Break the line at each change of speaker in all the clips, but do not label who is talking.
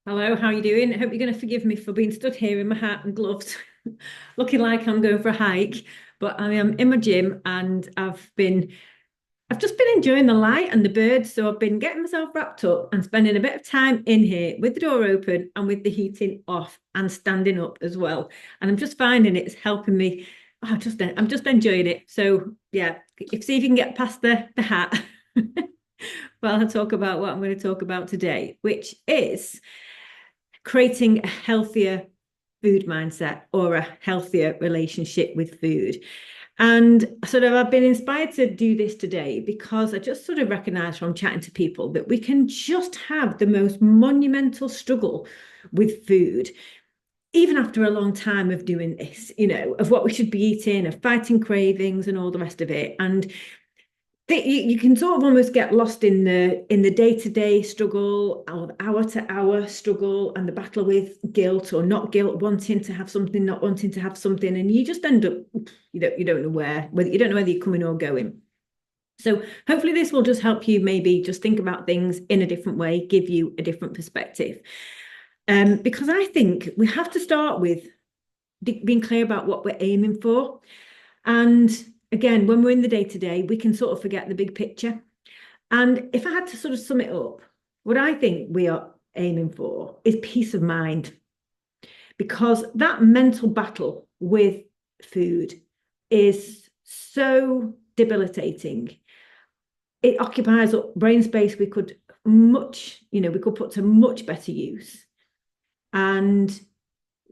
Hello, how are you doing? I hope you're going to forgive me for being stood here in my hat and gloves, looking like I'm going for a hike. But I am in my gym and I've just been enjoying the light and the birds. So I've been getting myself wrapped up and spending a bit of time in here with the door open and with the heating off and standing up as well. And I'm just finding it's helping me. I'm just enjoying it. So yeah, see if you can get past the hat. Well, I'll talk about what I'm going to talk about today, which is creating a healthier food mindset or a healthier relationship with food. And sort of, I've been inspired to do this today because I just sort of recognize from chatting to people that we can just have the most monumental struggle with food, even after a long time of doing this, of what we should be eating, of fighting cravings and all the rest of it. And you can sort of almost get lost in the day-to-day struggle or the hour-to-hour struggle and the battle with guilt or not guilt, wanting to have something, not wanting to have something, and you just end up you don't know whether you don't know whether you're coming or going. So hopefully this will just help you maybe just think about things in a different way, give you a different perspective. Because I think we have to start with being clear about what we're aiming for. And again, when we're in the day to day, we can sort of forget the big picture. And if I had to sort of sum it up, what I think we are aiming for is peace of mind, because that mental battle with food is so debilitating. It occupies up brain space we could put to much better use. And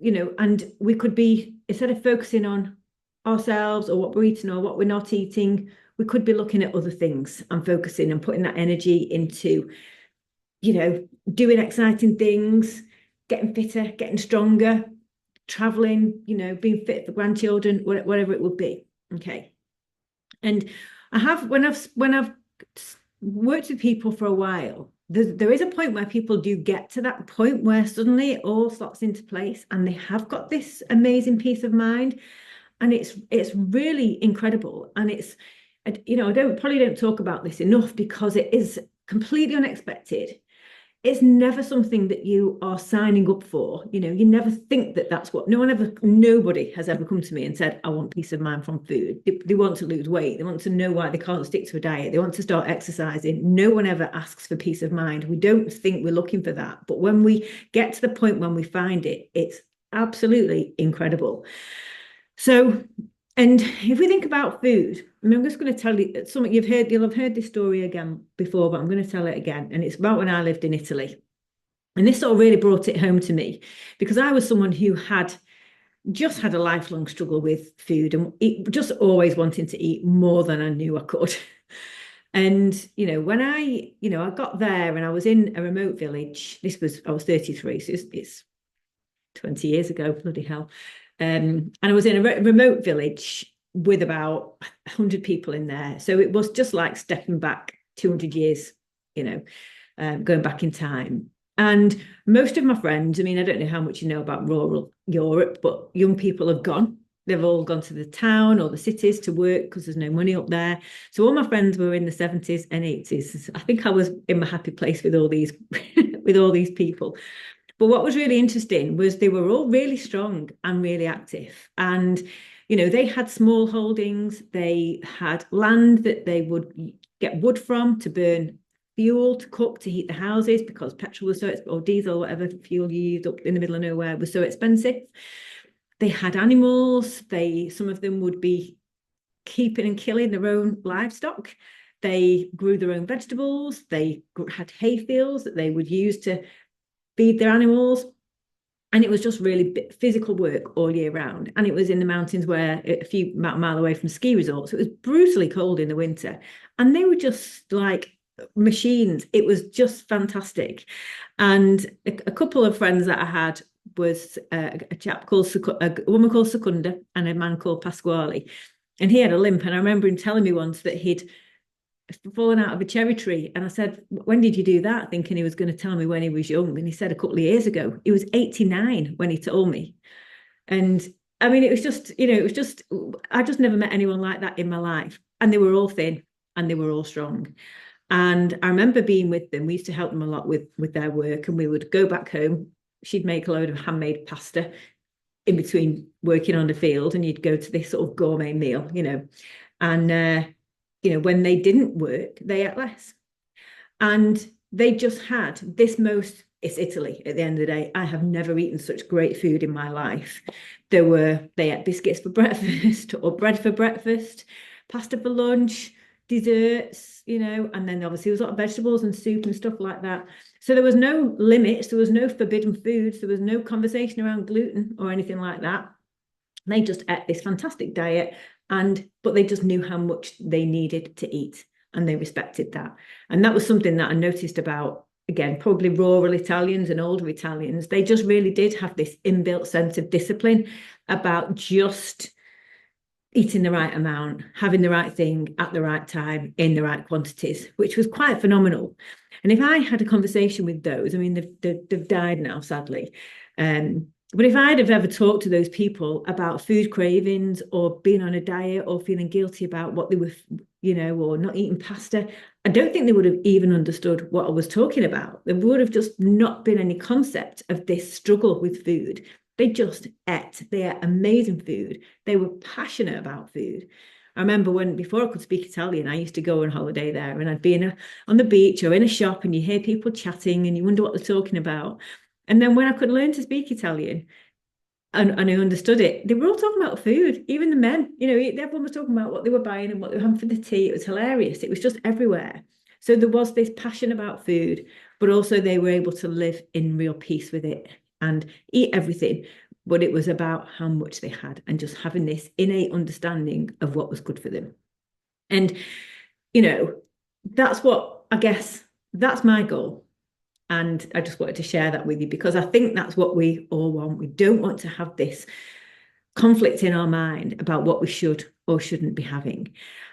and we could be, instead of focusing on ourselves or what we're eating or what we're not eating, we could be looking at other things and focusing and putting that energy into, doing exciting things, getting fitter, getting stronger, traveling, being fit for grandchildren, whatever it would be. Okay. And I have, when I've worked with people for a while, there is a point where people do get to that point where suddenly it all slots into place and they have got this amazing peace of mind, and it's really incredible. And it's, I don't talk about this enough because it is completely unexpected. It's never something that you are signing up for. You never think that that's what, nobody has ever come to me and said, I want peace of mind from food. They want to lose weight. They want to know why they can't stick to a diet. They want to start exercising. No one ever asks for peace of mind. We don't think we're looking for that. But when we get to the point when we find it, it's absolutely incredible. So, and if we think about food, I mean, I'm just going to tell you something you'll have heard this story again before, but I'm going to tell it again. And it's about when I lived in Italy. And this sort of really brought it home to me because I was someone who had just had a lifelong struggle with food and just always wanting to eat more than I knew I could. And, when I got there and I was in a remote village, I was 33, so it's 20 years ago, bloody hell. And I was in a remote village with about 100 people in there. So it was just like stepping back 200 years, going back in time. And most of my friends, I mean, I don't know how much you know about rural Europe, but young people have gone. They've all gone to the town or the cities to work because there's no money up there. So all my friends were in the 70s and 80s. I think I was in my happy place with all these with all these people. But what was really interesting was they were all really strong and really active. And, they had small holdings, they had land that they would get wood from to burn fuel to cook, to heat the houses because petrol was or diesel, whatever fuel you used up in the middle of nowhere was so expensive. They had animals, some of them would be keeping and killing their own livestock. They grew their own vegetables, they had hay fields that they would use to feed their animals. And it was just really physical work all year round. And it was in the mountains where a few mile away from ski resorts. It was brutally cold in the winter. And they were just like machines. It was just fantastic. And a couple of friends that I had was a woman called Secunda and a man called Pasquale. And he had a limp. And I remember him telling me once that he'd fallen out of a cherry tree. And I said, when did you do that? Thinking he was going to tell me when he was young. And he said a couple of years ago. He was 89 when he told me. And I mean, I just never met anyone like that in my life. And they were all thin and they were all strong. And I remember being with them. We used to help them a lot with their work, and we would go back home. She'd make a load of handmade pasta in between working on the field, and you'd go to this sort of gourmet meal, and when they didn't work, they ate less. And they just had this it's Italy at the end of the day. I have never eaten such great food in my life. They ate biscuits for breakfast or bread for breakfast, pasta for lunch, desserts, and then obviously there was a lot of vegetables and soup and stuff like that. So there was no limits, there was no forbidden foods, there was no conversation around gluten or anything like that. They just ate this fantastic diet, but they just knew how much they needed to eat, and they respected that. And that was something that I noticed about, again, probably rural Italians and older Italians. They just really did have this inbuilt sense of discipline about just eating the right amount, having the right thing at the right time in the right quantities, which was quite phenomenal. And if I had a conversation with those, I mean, they've died now, sadly. But if I'd have ever talked to those people about food cravings or being on a diet or feeling guilty about what they were, or not eating pasta, I don't think they would have even understood what I was talking about. There would have just not been any concept of this struggle with food. They just ate. They ate amazing food. They were passionate about food. I remember before I could speak Italian, I used to go on holiday there, and I'd be on the beach or in a shop, and you hear people chatting and you wonder what they're talking about. And then when I could learn to speak Italian and I understood it, they were all talking about food, even the men. Everyone was talking about what they were buying and what they were having for the tea. It was hilarious. It was just everywhere. So there was this passion about food, but also they were able to live in real peace with it and eat everything. But it was about how much they had and just having this innate understanding of what was good for them. And, that's my goal. And I just wanted to share that with you because I think that's what we all want. We don't want to have this conflict in our mind about what we should or shouldn't be having.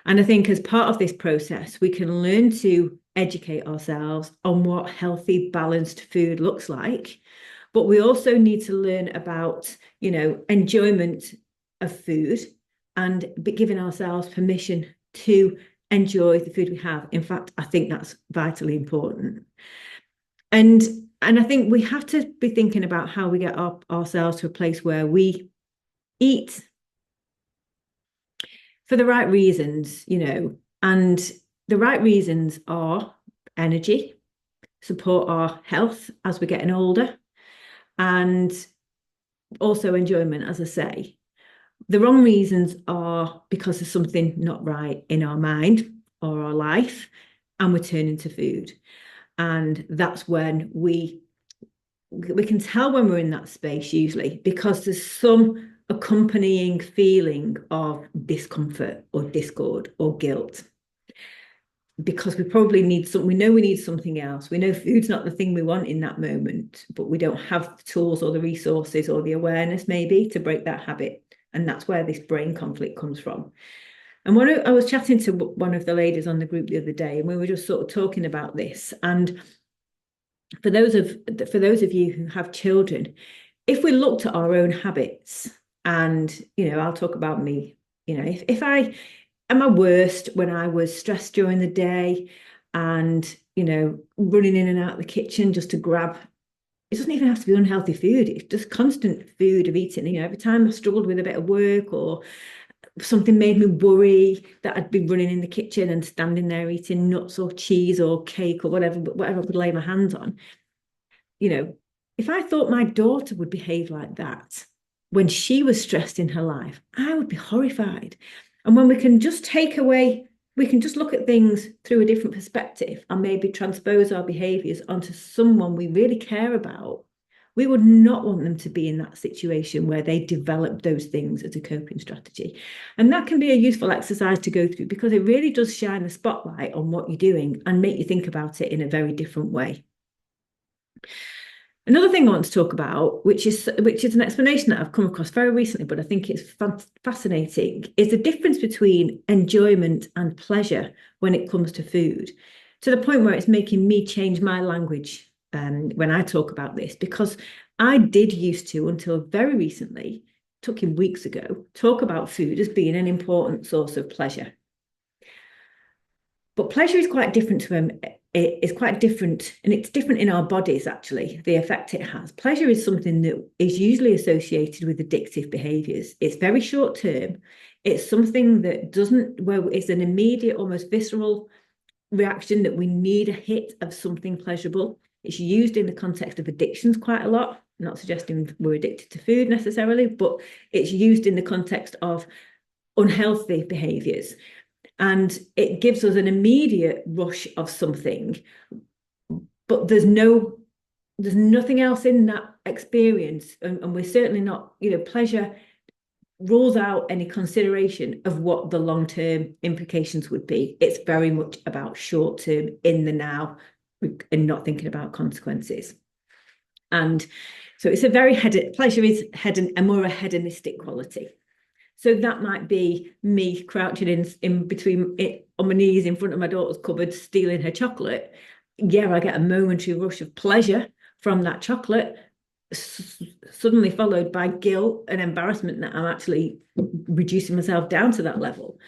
And I think as part of this process, we can learn to educate ourselves on what healthy, balanced food looks like. But we also need to learn about, enjoyment of food and giving ourselves permission to enjoy the food we have. In fact, I think that's vitally important. And I think we have to be thinking about how we get ourselves to a place where we eat for the right reasons, and the right reasons are energy, support our health as we're getting older, and also enjoyment, as I say. The wrong reasons are because there's something not right in our mind or our life, and we're turning to food. And that's when we can tell when we're in that space usually, because there's some accompanying feeling of discomfort or discord or guilt. Because we probably we know we need something else. We know food's not the thing we want in that moment, but we don't have the tools or the resources or the awareness maybe to break that habit. And that's where this brain conflict comes from. And when I was chatting to one of the ladies on the group the other day, and we were just sort of talking about this. And for those of you who have children, if we looked at our own habits, and I'll talk about me, if I at my worst when I was stressed during the day and running in and out of the kitchen just to grab, it doesn't even have to be unhealthy food, it's just constant food of eating. Every time I struggled with a bit of work or something made me worry, that I'd be running in the kitchen and standing there eating nuts or cheese or cake or whatever I could lay my hands on. If I thought my daughter would behave like that when she was stressed in her life, I would be horrified. And when we can just we can just look at things through a different perspective and maybe transpose our behaviors onto someone we really care about, we would not want them to be in that situation where they develop those things as a coping strategy. And that can be a useful exercise to go through because it really does shine the spotlight on what you're doing and make you think about it in a very different way. Another thing I want to talk about, which is an explanation that I've come across very recently, but I think it's fascinating, is the difference between enjoyment and pleasure when it comes to food, to the point where it's making me change my language when I talk about this, because I did used to, until very recently, took in weeks ago, talk about food as being an important source of pleasure. But pleasure is quite different to it is quite different, and it's different in our bodies, actually, the effect it has. Pleasure is something that is usually associated with addictive behaviors. It's very short term. It's something that doesn't, where it's an immediate, almost visceral reaction that we need a hit of something pleasurable. It's used in the context of addictions quite a lot. I'm not suggesting we're addicted to food necessarily, but it's used in the context of unhealthy behaviors. And it gives us an immediate rush of something, but there's nothing else in that experience. And we're certainly not, pleasure rules out any consideration of what the long-term implications would be. It's very much about short-term in the now and not thinking about consequences. And so it's a very pleasure is a more hedonistic quality. So that might be me crouching in between it on my knees in front of my daughter's cupboard, stealing her chocolate. Yeah, I get a momentary rush of pleasure from that chocolate, suddenly followed by guilt and embarrassment that I'm actually reducing myself down to that level.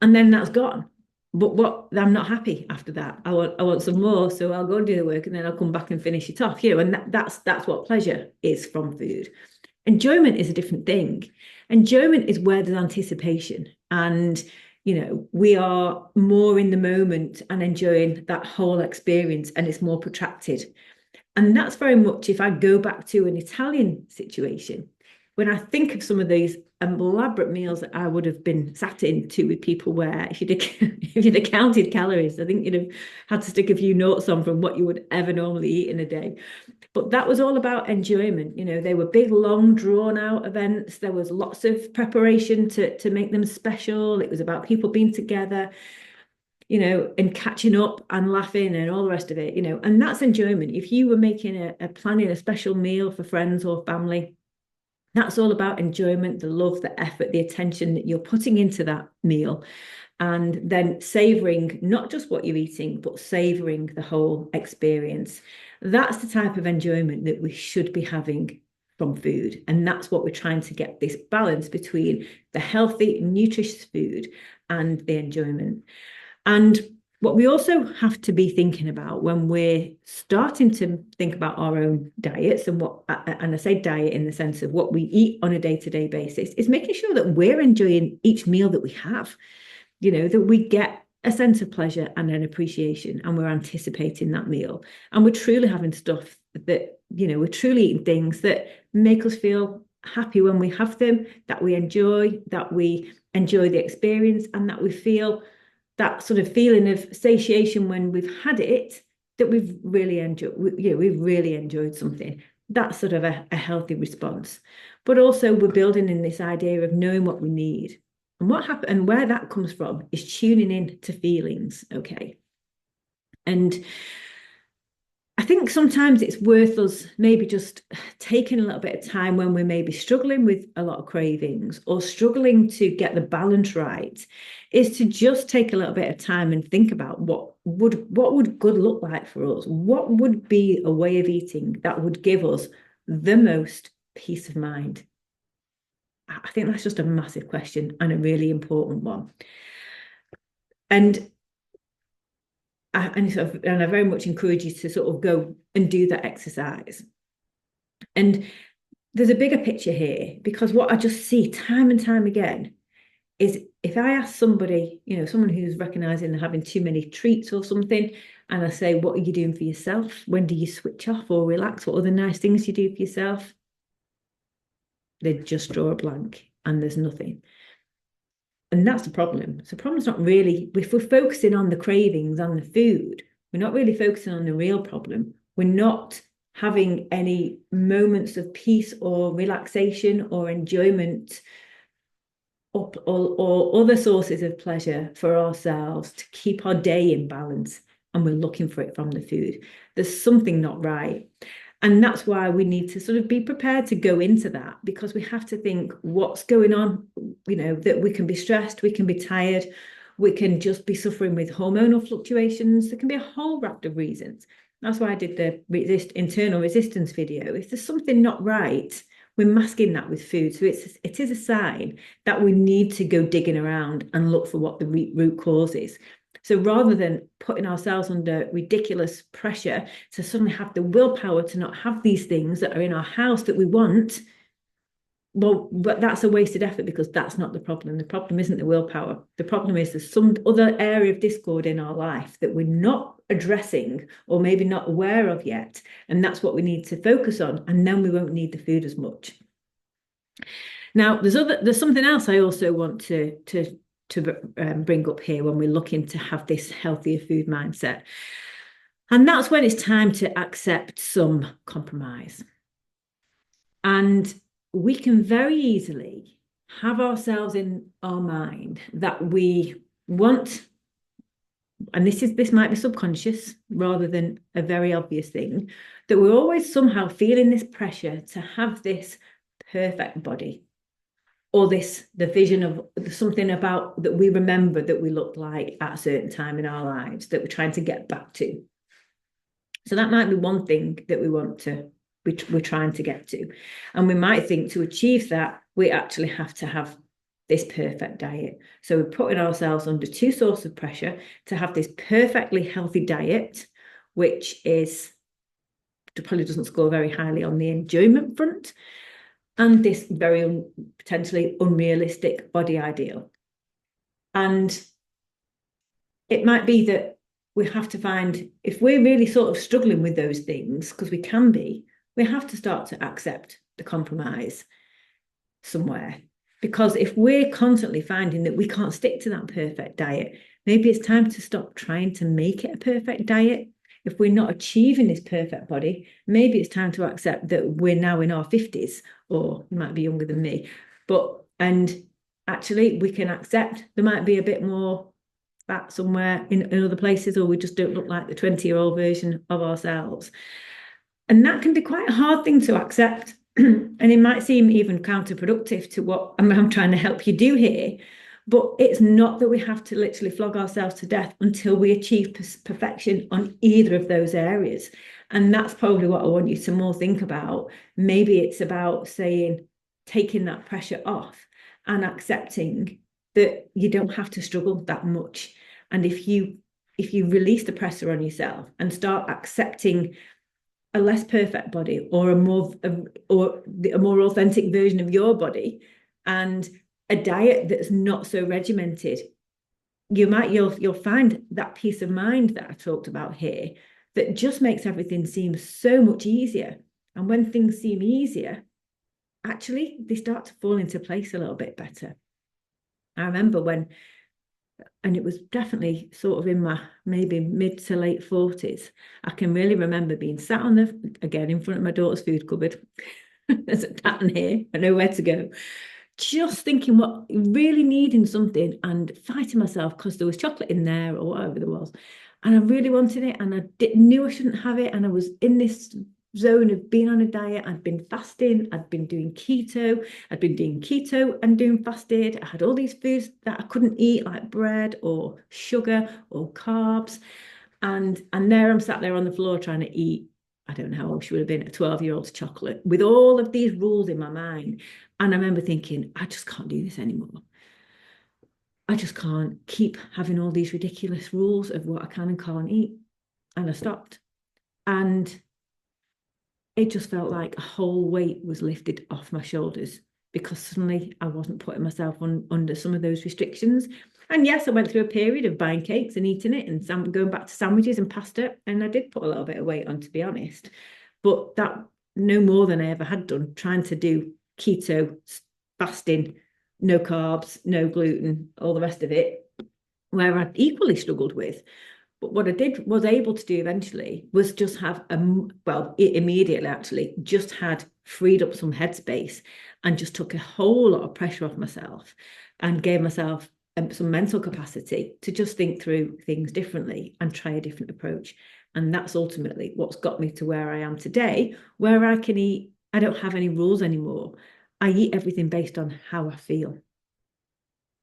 And then that's gone. But I'm not happy after that. I want some more. So I'll go and do the work and then I'll come back and finish it off. And that's what pleasure is from food. Enjoyment is a different thing. Enjoyment is where there's anticipation, and we are more in the moment and enjoying that whole experience, and it's more protracted. And that's very much, if I go back to an Italian situation, when I think of some of these elaborate meals that I would have been sat into with people where if you'd have counted calories, I think you'd have had to stick a few notes on from what you would ever normally eat in a day. But that was all about enjoyment. They were big, long, drawn out events. There was lots of preparation to make them special. It was about people being together, and catching up and laughing and all the rest of it, and that's enjoyment. If you were making planning a special meal for friends or family, that's all about enjoyment, the love, the effort, the attention that you're putting into that meal. And then savoring not just what you're eating, but savoring the whole experience. That's the type of enjoyment that we should be having from food. And that's what we're trying to get, this balance between the healthy, nutritious food and the enjoyment. And what we also have to be thinking about when we're starting to think about our own diets and I say diet in the sense of what we eat on a day-to-day basis, is making sure that we're enjoying each meal that we have, that we get a sense of pleasure and an appreciation, and we're anticipating that meal. And we're truly having stuff that, we're truly eating things that make us feel happy when we have them, that we enjoy the experience, and that we feel that sort of feeling of satiation when we've had it, that we've really enjoyed, we've really enjoyed something. That's sort of a healthy response. But also we're building in this idea of knowing what we need. And what happened, and where that comes from, is tuning in to feelings, okay? And I think sometimes it's worth us maybe just taking a little bit of time when we're maybe struggling with a lot of cravings or struggling to get the balance right, is to just take a little bit of time and think about what would good look like for us? What would be a way of eating that would give us the most peace of mind? I think that's just a massive question and a really important one. And I very much encourage you to sort of go and do that exercise. And there's a bigger picture here, because what I just see time and time again is, if I ask somebody, someone who's recognizing they're having too many treats or something, and I say, what are you doing for yourself? When do you switch off or relax? What are the nice things you do for yourself? They just draw a blank and there's nothing. And that's the problem. So the problem's not really, if we're focusing on the cravings and the food, we're not really focusing on the real problem. We're not having any moments of peace or relaxation or enjoyment or other sources of pleasure for ourselves to keep our day in balance. And we're looking for it from the food. There's something not right. And that's why we need to sort of be prepared to go into that, because we have to think what's going on, that we can be stressed, we can be tired, we can just be suffering with hormonal fluctuations. There can be a whole raft of reasons. That's why I did the internal resistance video. If there's something not right, we're masking that with food. So it is a sign that we need to go digging around and look for what the root cause is. So rather than putting ourselves under ridiculous pressure to suddenly have the willpower to not have these things that are in our house that we want, well, but that's a wasted effort, because that's not the problem. The problem isn't the willpower. The problem is there's some other area of discord in our life that we're not addressing, or maybe not aware of yet. And that's what we need to focus on. And then we won't need the food as much. Now, there's something else I also want to bring up here when we're looking to have this healthier food mindset. And that's when it's time to accept some compromise. And we can very easily have ourselves in our mind that we want, and this might be subconscious rather than a very obvious thing, that we're always somehow feeling this pressure to have this perfect body, or the vision of something about that we remember that we looked like at a certain time in our lives that we're trying to get back to. So that might be one thing that we're trying to get to. And we might think to achieve that, we actually have to have this perfect diet. So we're putting ourselves under two sources of pressure to have this perfectly healthy diet, which probably doesn't score very highly on the enjoyment front, and this very potentially unrealistic body ideal. And it might be that we have to find, if we're really sort of struggling with those things, because we can be, we have to start to accept the compromise somewhere. Because if we're constantly finding that we can't stick to that perfect diet, maybe it's time to stop trying to make it a perfect diet. If we're not achieving this perfect body, maybe it's time to accept that we're now in our 50s, or you might be younger than me, and actually we can accept there might be a bit more fat somewhere in other places, or we just don't look like the 20-year-old version of ourselves. And that can be quite a hard thing to accept. And it might seem even counterproductive to what I'm trying to help you do here. But it's not that we have to literally flog ourselves to death until we achieve perfection on either of those areas. And that's probably what I want you to more think about. Maybe it's about taking that pressure off and accepting that you don't have to struggle that much. And if you release the pressure on yourself and start accepting a less perfect body, or a more authentic version of your body, and a diet that's not so regimented, you'll find that peace of mind that I talked about here, that just makes everything seem so much easier. And when things seem easier, actually they start to fall into place a little bit better. I remember and it was definitely sort of in my maybe mid to late 40s, I can really remember being sat again in front of my daughter's food cupboard. There's a pattern here, I know where to go. Just thinking really needing something, and fighting myself because there was chocolate in there or whatever there was. And I really wanted it, and I knew I shouldn't have it. And I was in this zone of being on a diet. I'd been fasting, I'd been doing keto, and doing fasted. I had all these foods that I couldn't eat, like bread or sugar or carbs. And there I'm sat there on the floor trying to eat, I don't know how old she would have been, a 12-year-old's chocolate, with all of these rules in my mind. And I remember thinking, I just can't do this anymore. I just can't keep having all these ridiculous rules of what I can and can't eat. And I stopped. And it just felt like a whole weight was lifted off my shoulders, because suddenly I wasn't putting myself under some of those restrictions. And yes, I went through a period of buying cakes and eating it, and going back to sandwiches and pasta. And I did put a little bit of weight on, to be honest. But that no more than I ever had done, trying to do keto, fasting, no carbs, no gluten, all the rest of it, where I'd equally struggled with. But what I was able to do eventually was just have immediately actually just had freed up some headspace, and just took a whole lot of pressure off myself, and gave myself some mental capacity to just think through things differently and try a different approach. And that's ultimately what's got me to where I am today, where I can eat. I don't have any rules anymore. I eat everything based on how I feel.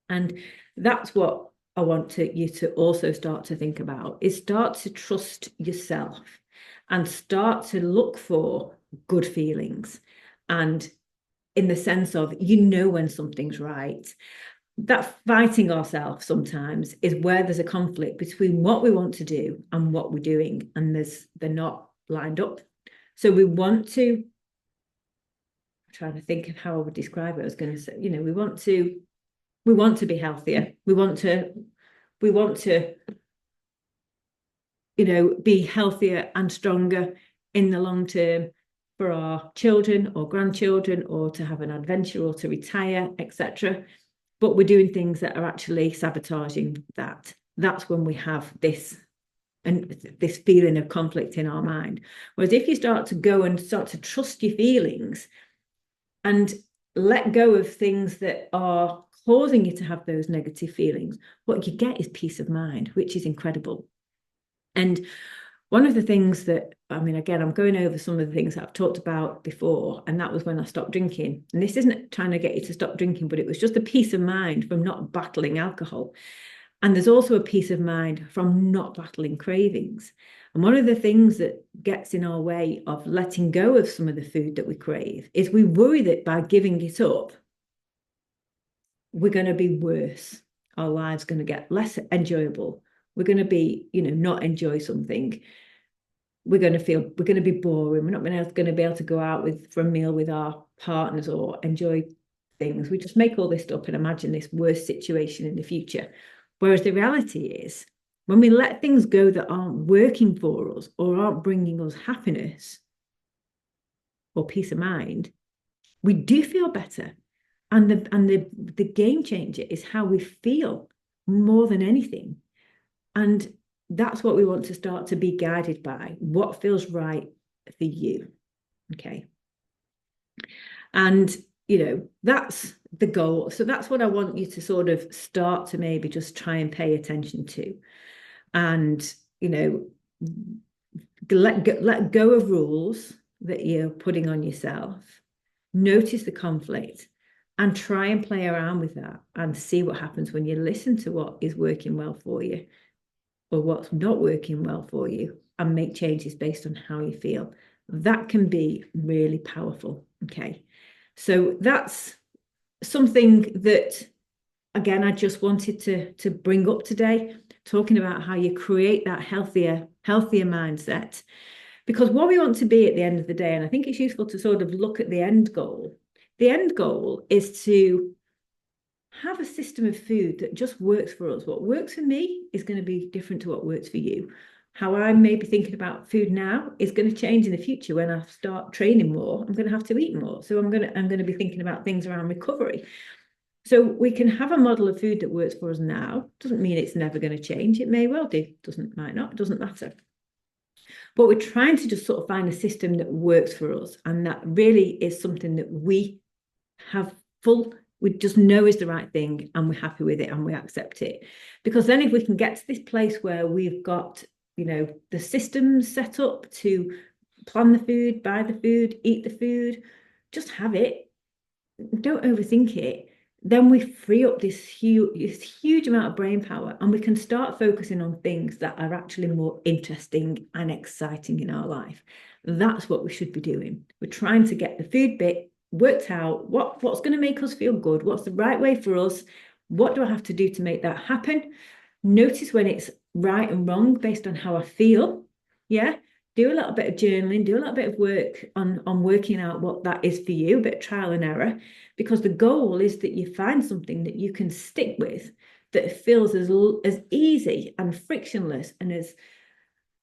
And that's what I want you to also start to think about, is start to trust yourself, and start to look for good feelings. And in the sense of, when something's right. that fighting ourselves sometimes is where there's a conflict between what we want to do and what we're doing, and they're not lined up. So we want to, I'm trying to think of how I would describe it. I was going to say, we want to be healthier. We want to be healthier and stronger in the long term for our children or grandchildren, or to have an adventure or to retire, etc. But we're doing things that are actually sabotaging that. That's when we have this feeling of conflict in our mind. Whereas if you start to go and start to trust your feelings and let go of things that are causing you to have those negative feelings, what you get is peace of mind, which is incredible. And one of the things that, again, I'm going over some of the things that I've talked about before, and that was when I stopped drinking. And this isn't trying to get you to stop drinking, but it was just a peace of mind from not battling alcohol. And there's also a peace of mind from not battling cravings. And one of the things that gets in our way of letting go of some of the food that we crave is we worry that by giving it up, we're going to be worse. Our lives going to get less enjoyable. We're going to be, not enjoy something. We're going to be boring. We're not going to be able to go out for a meal with our partners or enjoy things. We just make all this up and imagine this worst situation in the future. Whereas the reality is, when we let things go that aren't working for us or aren't bringing us happiness or peace of mind, we do feel better. And the game changer is how we feel more than anything. And that's what we want to start to be guided by. What feels right for you? Okay. And, that's the goal. So that's what I want you to sort of start to maybe just try and pay attention to. And, let go of rules that you're putting on yourself. Notice the conflict and try and play around with that and see what happens when you listen to what is working well for you or what's not working well for you, and make changes based on how you feel. That can be really powerful. Okay. So that's something that, again, I just wanted to bring up today, talking about how you create that healthier mindset. Because what we want to be at the end of the day, and I think it's useful to sort of look at the end goal. The end goal is to have a system of food that just works for us. What works for me is going to be different to what works for you. How I may be thinking about food now is going to change in the future. When I start training more, I'm going to have to eat more. So I'm going to be thinking about things around recovery. So we can have a model of food that works for us now. Doesn't mean it's never going to change. It may well do. Might not. Doesn't matter. But we're trying to just sort of find a system that works for us. And that really is something that we just know is the right thing, and we're happy with it and we accept it. Because then if we can get to this place where we've got, the systems set up to plan the food, buy the food, eat the food, just have it, don't overthink it, then we free up this huge amount of brain power, and we can start focusing on things that are actually more interesting and exciting in our life. That's what we should be doing. We're trying to get the food bit worked out. What's going to make us feel good? What's the right way for us? What do I have to do to make that happen? Notice when it's right and wrong based on how I feel. Yeah. Do a little bit of journaling, do a little bit of work on working out what that is for you, a bit of trial and error, because the goal is that you find something that you can stick with that feels as easy and frictionless and as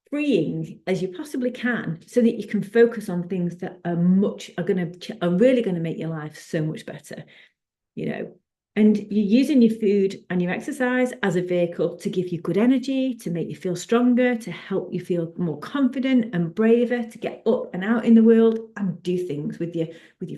freeing as you possibly can, so that you can focus on things that are really going to make your life so much better, and you're using your food and your exercise as a vehicle to give you good energy, to make you feel stronger, to help you feel more confident and braver, to get up and out in the world and do things with your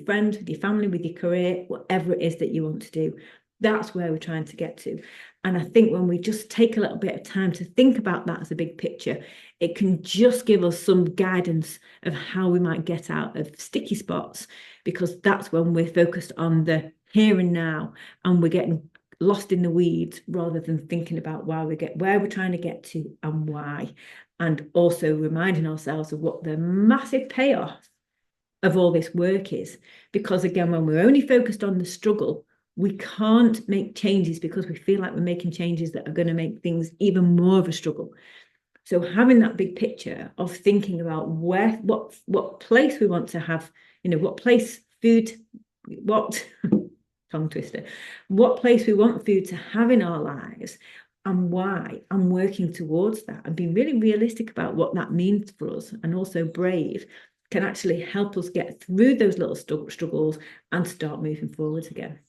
friends, with your family, with your career, whatever it is that you want to do. That's where we're trying to get to. And I think when we just take a little bit of time to think about that as a big picture, it can just give us some guidance of how we might get out of sticky spots, because that's when we're focused on the here and now and we're getting lost in the weeds rather than thinking about where we're trying to get to and why. And also reminding ourselves of what the massive payoff of all this work is. Because again, when we're only focused on the struggle, we can't make changes because we feel like we're making changes that are going to make things even more of a struggle. So having that big picture of thinking about what place we want to have, what place food, what tongue twister, what place we want food to have in our lives and why, and working towards that and being really realistic about what that means for us, and also brave, can actually help us get through those little struggles and start moving forwards again.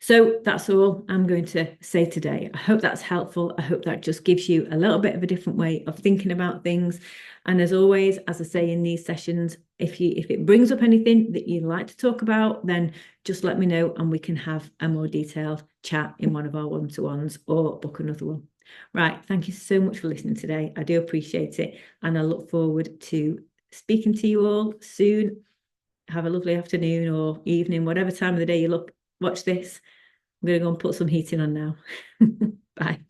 So that's all I'm going to say today. I hope that's helpful. I hope that just gives you a little bit of a different way of thinking about things. And as always, as I say in these sessions, if it brings up anything that you'd like to talk about, then just let me know and we can have a more detailed chat in one of our one-to-ones or book another one. Right. Thank you so much for listening today. I do appreciate it. And I look forward to speaking to you all soon. Have a lovely afternoon or evening, whatever time of the day you watch this. I'm going to go and put some heating on now. Bye.